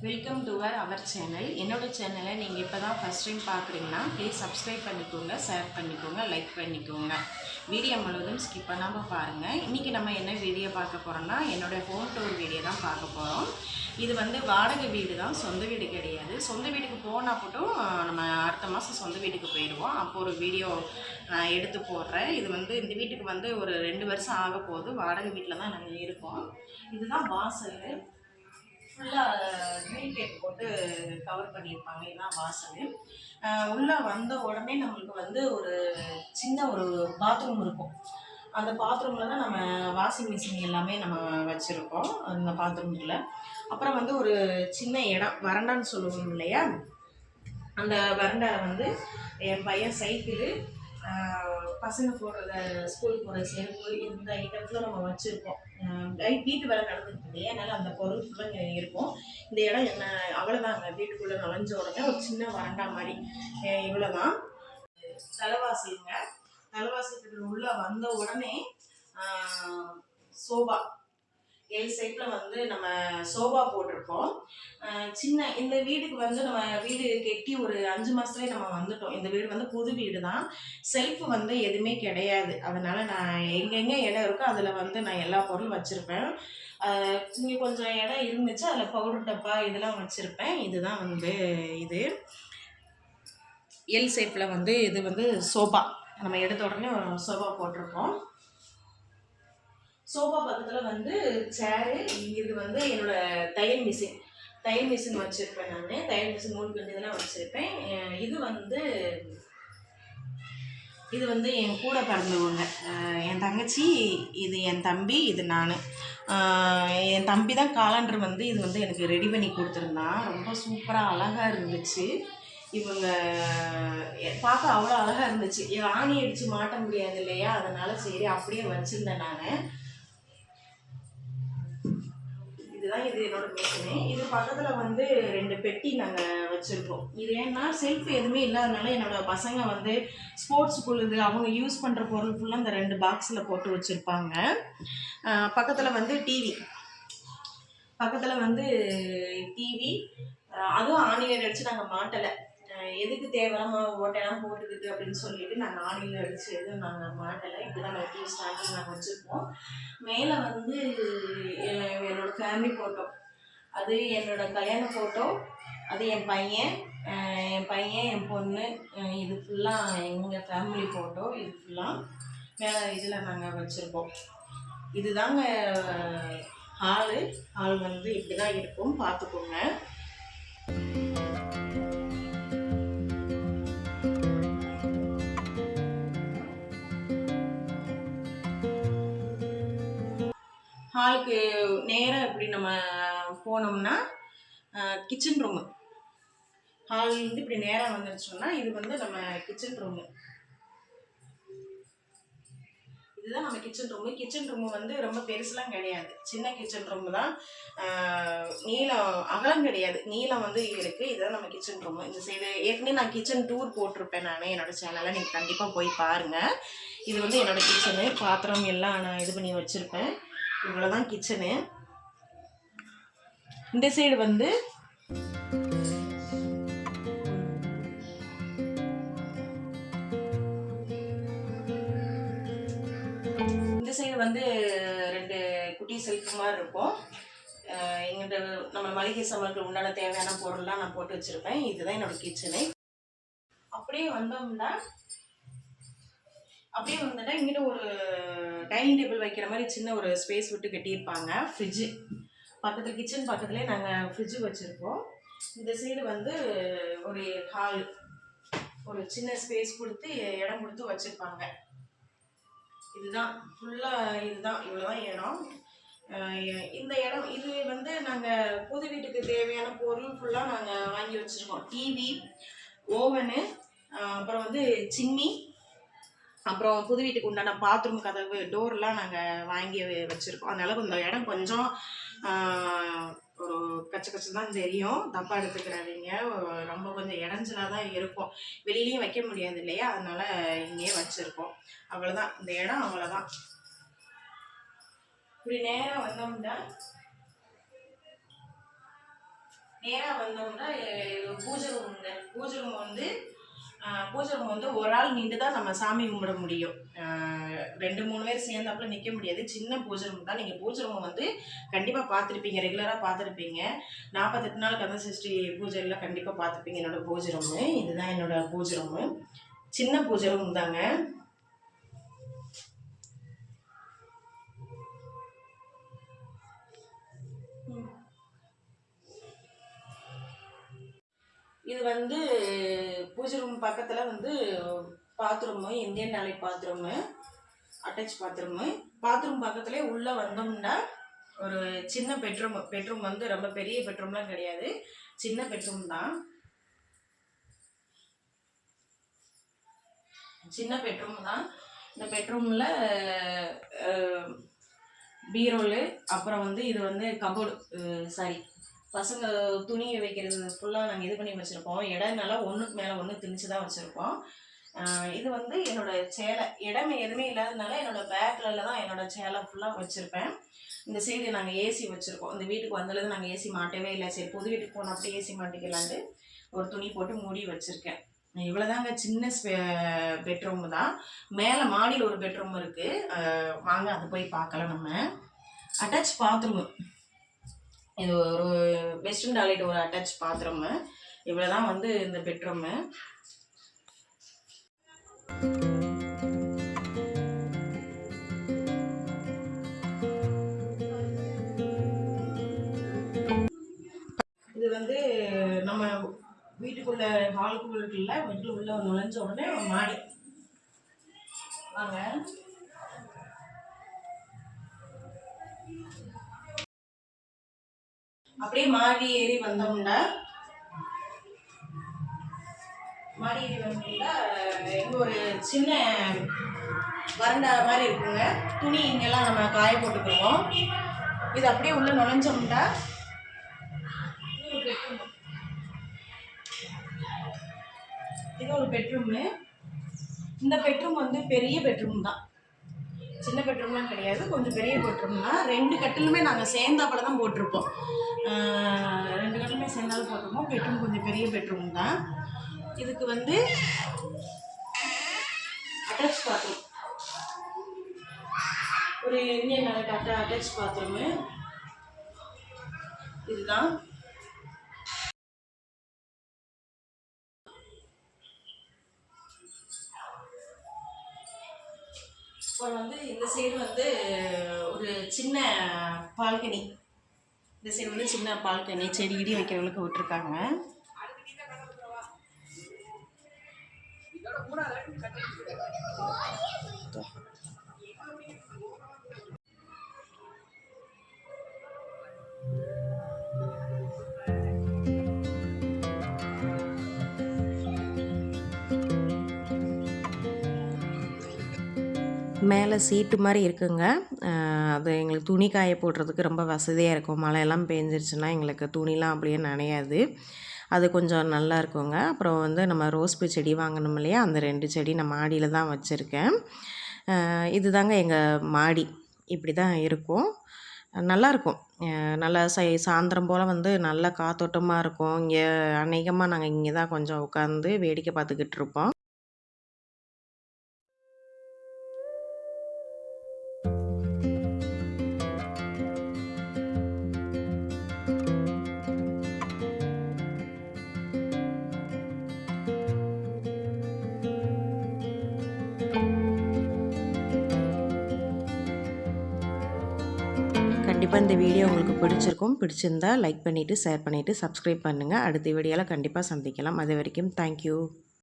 Welcome to our channel. என்னோட சேனலை நீங்கள் இப்போ தான் ஃபஸ்ட் டைம் பார்க்குறீங்கன்னா ப்ளீஸ் சப்ஸ்கிரைப் பண்ணிக்கோங்க, ஷேர் பண்ணிக்கோங்க, லைக் பண்ணிக்கோங்க. வீடியோ முழுவதும் ஸ்கிப் பண்ணாமல் பாருங்கள். இன்றைக்கி நம்ம என்ன வீடியோ பார்க்க போகிறோம்னா என்னோடய ஹோம் டூர் வீடியோ தான் பார்க்க போகிறோம். இது வாடகை வீடு தான், சொந்த வீடு கிடையாது. சொந்த வீட்டுக்கு போனால் மட்டும் நம்ம அடுத்த மாதம் சொந்த வீட்டுக்கு போயிடுவோம். அப்போ ஒரு வீடியோ எடுத்து போடுறேன். இந்த வீட்டுக்கு ஒரு 2 வருஷம் ஆக போகுது. வாடகை வீட்டில் தான் நாங்கள் இருக்கோம். இதுதான் வாசல். ஃபுல்லாக க்ரீன் டேப் போட்டு கவர் பண்ணியிருப்பாங்க. இதுதான் வாசல். உள்ளே வந்த உடனே நம்மளுக்கு ஒரு சின்ன ஒரு பாத்ரூம் இருக்கும். அந்த பாத்ரூமில் தான் நம்ம வாஷிங் மிஷின் எல்லாமே நம்ம வச்சுருக்கோம் அந்த பாத்ரூமில். அப்புறம் ஒரு சின்ன இடம், வறண்டான்னு சொல்லுவோம் இல்லையா, அந்த வறண்டாவில் என் பையன் சைக்கிளு, பசங்க போடுற ஸ்கூல் போகிற செருப்பு, இந்த ஐட்டத்தில் நம்ம வச்சுருக்கோம். வீட்டு வேலை நடந்துருக்கு இல்லையா, அதனால் அந்த பொருள் ஃபுல்லாக இங்கே இருக்கும். இந்த இடம் என்ன அவ்வளோதாங்க. வீட்டுக்குள்ளே நுழைஞ்ச உடனே ஒரு சின்ன வறண்டா மாதிரி இவ்வளோ தான். தலைவாசலுங்க. தலைவாசலுக்கு உள்ளே வந்த உடனே சோபா, எல் சைடில் நம்ம சோபா போட்டிருக்கோம். சின்ன இந்த வீட்டுக்கு நம்ம வீடு கெட்டி ஒரு 5 மாதத்துலேயே நம்ம வந்துட்டோம். இந்த வீடு புது வீடு தான். செல்ஃபு எதுவுமே கிடையாது. அதனால் நான் எங்கெங்கே இடம் இருக்கோ அதில் நான் எல்லா பொருளும் வச்சுருப்பேன். இங்கே கொஞ்சம் இடம் இருந்துச்சு, அதில் பவுடர் டப்பா இதெல்லாம் வச்சுருப்பேன். இதுதான் இது எல் ஷேப்பில் இது சோபா. நம்ம எடுத்த உடனே சோபா போட்டிருப்போம். சோஃபா பக்கத்தில் சேரு. இது என்னோட தையல் மிஷின் வச்சுருப்பேன். நான் தையல் மிஷின் நூல் கண்டு இதெல்லாம் வச்சுருப்பேன். இது என் கூட பிறந்தவங்க, என் தங்கச்சி, இது என் தம்பி, இது நான். என் தம்பி தான் காலண்டர் இது எனக்கு ரெடி பண்ணி கொடுத்துருந்தான். ரொம்ப சூப்பராக அழகாக இருந்துச்சு. இவங்க பார்க்க அவ்வளோ அழகாக இருந்துச்சு. ஆணி அடித்து மாட்ட முடியாது இல்லையா, அதனால் சரி அப்படியே வச்சுருந்தேன் நான். இதுதான் என்னோட மிஷினு. இது பக்கத்தில் 2 பெட்டி நாங்கள் வச்சுருக்கோம். இது ஏன்னா செல்ஃப் எதுவுமே இல்லாதனால என்னோட பசங்க ஸ்போர்ட்ஸுக்குள்ள இது அவங்க யூஸ் பண்ணுற பொருள் ஃபுல்லாக இந்த 2 பாக்ஸில் போட்டு வச்சுருப்பாங்க. பக்கத்தில் டிவி, டிவி அதுவும் ஆணியில் அடித்து நாங்கள் மாட்டலை. எதுக்கு தேவையில்லாம ஓட்டையெல்லாம் போட்டுக்கிட்டு அப்படின்னு சொல்லிட்டு நாங்கள் ஆணியில் அடித்து எதுவும் நாங்கள் மாட்டலை. இப்படிதான் நாங்கள் டிவி ஸ்டாண்டில் நாங்கள் வச்சுருப்போம். மேலே என்னோடய ஃபேமிலி ஃபோட்டோ, அது என்னோட கல்யாண ஃபோட்டோ, அது என் பையன், என் பொண்ணு, இது ஃபுல்லாக எங்கள் ஃபேமிலி ஃபோட்டோ. இது ஃபுல்லாக மேலே இதில் நாங்கள் வச்சுருக்கோம். இதுதாங்க ஹால் இப்படி தான் இருக்கும், பார்த்துக்கோங்க. ஹாலுக்கு நேராக இப்படி நம்ம போனோம்னா கிச்சன் ரூமு. ஹால்லேருந்து இப்படி நேராக வந்துருச்சோம்னா இது நம்ம கிச்சன் ரூமு. இதுதான் நம்ம கிச்சன் ரூமு. கிச்சன் ரூமு ரொம்ப பெருசுலாம் கிடையாது, சின்ன கிச்சன் ரூமு தான். நீளம் அகலம் கிடையாது, நீளம் இருக்குது. இதுதான் நம்ம கிச்சன் ரூமு. இந்த சைடு ஏற்கனவே நான் கிச்சன் டூர் போட்டிருப்பேன் நான் என்னோட சேனலில், நீங்கள் கண்டிப்பாக போய் பாருங்கள். இது என்னோடய கிச்சனு. பாத்திரம் எல்லாம் நான் இது பண்ணி வச்சுருப்பேன். இவ்வளோதான் கிச்சனு. இந்த சைடு இந்த சைடு 2 குட்டி செல்ஃப் மாதிரி இருக்கும். எங்கிட்ட நம்ம மளிகை சமையலுக்கு உண்டான தேவையான பொருள்லாம் நான் போட்டு வச்சுருப்பேன். இதுதான் என்னோட கிச்சனு. அப்படியே வந்துட்டா இங்கிட்ட ஒரு டைனிங் டேபிள் வைக்கிற மாதிரி சின்ன ஒரு ஸ்பேஸ் விட்டு கட்டியிருப்பாங்க. ஃப்ரிட்ஜு பக்கத்தில், கிச்சன் பக்கத்துலேயே நாங்கள் ஃப்ரிட்ஜு வச்சுருக்கோம். இந்த சைடு ஒரு ஹால், ஒரு சின்ன ஸ்பேஸ் கொடுத்து இடம் கொடுத்து வச்சுருப்பாங்க. இதுதான் ஃபுல்லாக, இவ்வளோதான் இடம். இந்த இடம் இது நாங்கள் புது வீட்டுக்கு தேவையான பொருள் ஃபுல்லாக நாங்கள் வாங்கி வச்சுருக்கோம். டிவி, ஓவனு, அப்புறம் சிம்மி, அப்புறம் புது வீட்டுக்கு உண்டான பாத்ரூம் கதவு, டோர்லாம் நாங்கள் வாங்கி வச்சுருக்கோம். அதனால் இந்த இடம் கொஞ்சம் ஒரு கச்ச தான் தெரியும், தப்பாக எடுத்துக்கிறாதீங்க. ரொம்ப கொஞ்சம் இடைஞ்சலாக தான் இருக்கும். வெளியிலையும் வைக்க முடியாது இல்லையா, அதனால் இங்கேயே வச்சுருக்கோம். அவ்வளோதான் இந்த இடம், அவ்வளோதான். இப்படி நேராக வந்தோம்னா நேராக வந்தோம்னா பூஜை ரூம். பூஜை ரூம் வந்து ஒரு ஆள் நின்று தான் நம்ம சாமி கும்பிட முடியும். 2-3 பேர் சேர்ந்தாப்புல நிற்க முடியாது. சின்ன பூஜை ரூம் தான். நீங்கள் பூஜை ரூம் வந்து கண்டிப்பாக பார்த்துருப்பீங்க, ரெகுலராக பார்த்துருப்பீங்க. 48 நாள் கந்த சஷ்டி பூஜைலாம் கண்டிப்பாக பார்த்துருப்பீங்க என்னோடய பூஜை ரூமு. இதுதான் என்னோடய பூஜை ரூமு. சின்ன பூஜை ரூம் தாங்க. இது வந்து பூஜை ரூம் பக்கத்தில் வந்து bathroom, Indian toilet bathroom, attach bathroom பக்கத்துலேயே உள்ளே வந்தோம்னா ஒரு சின்ன பெட்ரூம் வந்து ரொம்ப பெரிய பெட்ரூம்லாம் கிடையாது, சின்ன பெட்ரூம் தான். இந்த பெட்ரூமில் பீரோலு, அப்புறம் வந்து இது வந்து கபோர்டு, பசங்க துணி வைக்கிறது ஃபுல்லாக நாங்கள் இது பண்ணி வச்சுருப்போம். இடம்னால ஒன்றுக்கு மேலே ஒன்று திணிச்சு தான் வச்சுருப்போம். இது வந்து என்னோடய சேலை. இடம் எதுவுமே இல்லாததுனால என்னோடய பேக்கில் தான் என்னோடய சேலை ஃபுல்லாக வச்சுருப்பேன். இந்த சைடு நாங்கள் ஏசி வச்சுருக்கோம். இந்த வீட்டுக்கு வந்ததுலேருந்து நாங்கள் ஏசி மாட்டவே இல்லை. சரி, புது வீட்டுக்கு போனால் அப்படியே ஏசி மாட்டிக்கலான்ட்டு ஒரு துணி போட்டு மூடி வச்சுருக்கேன். இவ்வளோதாங்க, சின்ன பெட்ரூம் தான். மேலே மாடியில் ஒரு பெட்ரூம் இருக்குது. வாங்க அது போய் பார்க்கலாம். நம்ம அட்டாச் பாத்ரூமு, இது ஒரு வெஸ்டர்ன் டாய்லெட், ஒரு அட்டாச் பாத்ரூமு. இவ்வளோதான் வந்து இந்த பெட்ரூமு. இது வந்து நம்ம வீட்டுக்குள்ள ஹாலுக்குள்ள இருக்குல்ல, வீட்டுல உள்ள நுழைஞ்ச உடனே மாடி. வாங்க, அப்படியே மாடி ஏறி வந்தோம்னா இங்க ஒரு சின்ன வறண்டா மாதிரி இருக்குங்க. துணி இங்கெல்லாம் நம்ம காய போட்டுக்குவோம். இது அப்படியே உள்ள நுழைஞ்சோம்னா இது ஒரு பெட்ரூமு. இந்த பெட்ரூம் வந்து பெரிய பெட்ரூம் தான், சின்ன பெட்ரூம்லாம் கிடையாது, கொஞ்சம் பெரிய பெட்ரூம் தான். 2 கட்டிலுமே நாங்கள் சேர்ந்தாப்புல தான் போட்டிருப்போம். 2 கட்டிலுமே சேர்ந்தாலும் போட்டிருப்போம். பெட்ரூம் கொஞ்சம் பெரிய பெட்ரூம் தான். இதுக்கு வந்து அட்டாச் பாத்ரூம், ஒரு இந்தியன் டாய்லெட் அட்டாச் பாத்ரூமு இதுதான். அப்புறம் வந்து இந்த சைடு வந்து ஒரு சின்ன பால்கனி. இந்த சைடு வந்து சின்ன பால்கனி, செடி இடி வைக்கிறவங்களுக்கு விட்டுருக்காங்க. மேலே சீட்டு மாதிரி இருக்குங்க. அது எங்களுக்கு துணி காய போடுறதுக்கு ரொம்ப வசதியாக இருக்கும். மழையெல்லாம் பெஞ்சிருச்சுன்னா எங்களுக்கு துணிலாம் அப்படியே நனையாது. அது கொஞ்சம் நல்லா இருக்குங்க. அப்புறம் வந்து நம்ம ரோஸ்பூ செடி வாங்கணும் இல்லையா, அந்த 2 செடி நான் மாடியில் தான் வச்சுருக்கேன். இதுதாங்க எங்கள் மாடி. இப்படி தான் இருக்கும். நல்லாயிருக்கும். நல்லா சாயந்தரம் போல் வந்து நல்லா காத்தோட்டமாக இருக்கும். இங்கே அநேகமாக நாங்கள் இங்கே தான் கொஞ்சம் உட்காந்து வேடிக்கை பார்த்துக்கிட்டு இருப்போம். கண்டிப்பாக இந்த வீடியோ உங்களுக்கு பிடிச்சிருக்கும். பிடிச்சிருந்தா லைக் பண்ணிவிட்டு, ஷேர் பண்ணிவிட்டு, சப்ஸ்கிரைப் பண்ணுங்கள். அடுத்த வீடியோவில் கண்டிப்பாக சந்திக்கலாம். அது வரைக்கும் தேங்க்யூ.